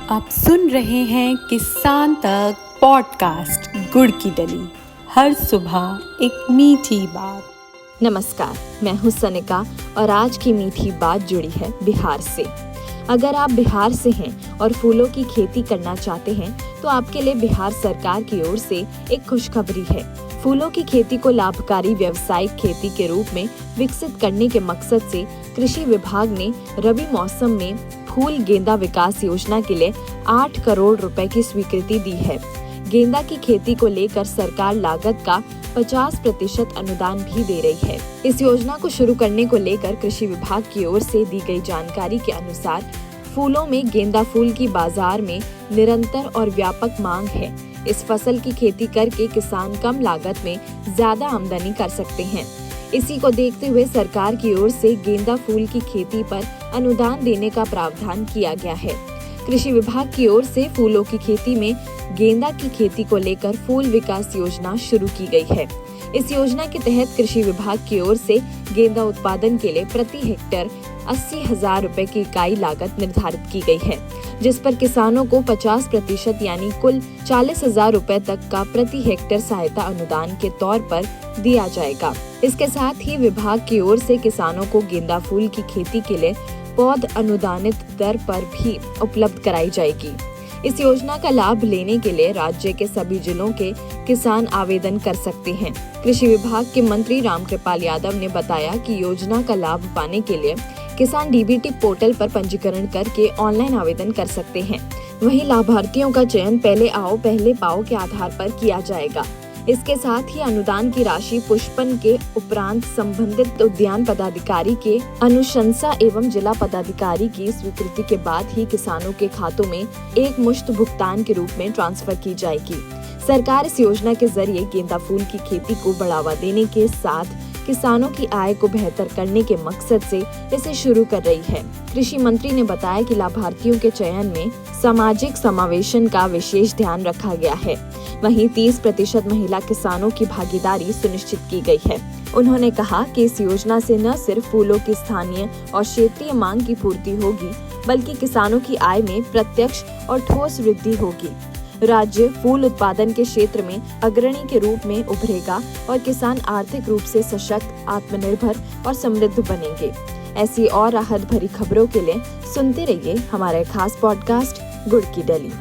आप सुन रहे हैं किसान तक पॉडकास्ट गुड़ की डली। हर सुबह एक मीठी बात। नमस्कार, मैं हूँ सनिका और आज की मीठी बात जुड़ी है बिहार से। अगर आप बिहार से हैं और फूलों की खेती करना चाहते हैं तो आपके लिए बिहार सरकार की ओर से एक खुशखबरी है। फूलों की खेती को लाभकारी व्यावसायिक खेती के रूप में विकसित करने के मकसद से कृषि विभाग ने रबी मौसम में फूल गेंदा विकास योजना के लिए 8 करोड़ रुपए की स्वीकृति दी है। गेंदा की खेती को लेकर सरकार लागत का 50% अनुदान भी दे रही है। इस योजना को शुरू करने को लेकर कृषि विभाग की ओर से दी गई जानकारी के अनुसार फूलों में गेंदा फूल की बाजार में निरंतर और व्यापक मांग है। इस फसल की खेती करके किसान कम लागत में ज्यादा आमदनी कर सकते हैं। इसी को देखते हुए सरकार की ओर से गेंदा फूल की खेती पर अनुदान देने का प्रावधान किया गया है। कृषि विभाग की ओर से फूलों की खेती में गेंदा की खेती को लेकर फूल विकास योजना शुरू की गई है। इस योजना के तहत कृषि विभाग की ओर से गेंदा उत्पादन के लिए प्रति हेक्टेयर 80,000 रुपए की इकाई लागत निर्धारित की गई है, जिस पर किसानों को 50% यानी कुल 40,000 रुपए तक का प्रति हेक्टेयर सहायता अनुदान के तौर पर दिया जाएगा। इसके साथ ही विभाग की ओर से किसानों को गेंदा फूल की खेती के लिए पौध अनुदानित दर पर भी उपलब्ध कराई जाएगी। इस योजना का लाभ लेने के लिए राज्य के सभी जिलों के किसान आवेदन कर सकते हैं। कृषि विभाग के मंत्री रामकृपाल यादव ने बताया कि योजना का लाभ पाने के लिए किसान डीबीटी पोर्टल पर पंजीकरण करके ऑनलाइन आवेदन कर सकते हैं। वहीं लाभार्थियों का चयन पहले आओ पहले पाओ के आधार पर किया जाएगा। इसके साथ ही अनुदान की राशि पुष्पन के उपरांत संबंधित उद्यान पदाधिकारी के अनुशंसा एवं जिला पदाधिकारी की स्वीकृति के बाद ही किसानों के खातों में एक मुश्त भुगतान के रूप में ट्रांसफर की जाएगी। सरकार इस योजना के जरिए गेंदा फूल की खेती को बढ़ावा देने के साथ किसानों की आय को बेहतर करने के मकसद से इसे शुरू कर रही है। कृषि मंत्री ने बताया कि लाभार्थियों के चयन में सामाजिक समावेशन का विशेष ध्यान रखा गया है। वहीं 30% महिला किसानों की भागीदारी सुनिश्चित की गई है। उन्होंने कहा कि इस योजना से न सिर्फ फूलों की स्थानीय और क्षेत्रीय मांग की पूर्ति होगी, बल्कि किसानों की आय में प्रत्यक्ष और ठोस वृद्धि होगी। राज्य फूल उत्पादन के क्षेत्र में अग्रणी के रूप में उभरेगा और किसान आर्थिक रूप से सशक्त, आत्मनिर्भर और समृद्ध बनेंगे। ऐसी और राहत भरी खबरों के लिए सुनते रहिए हमारे खास पॉडकास्ट गुड़ की डली।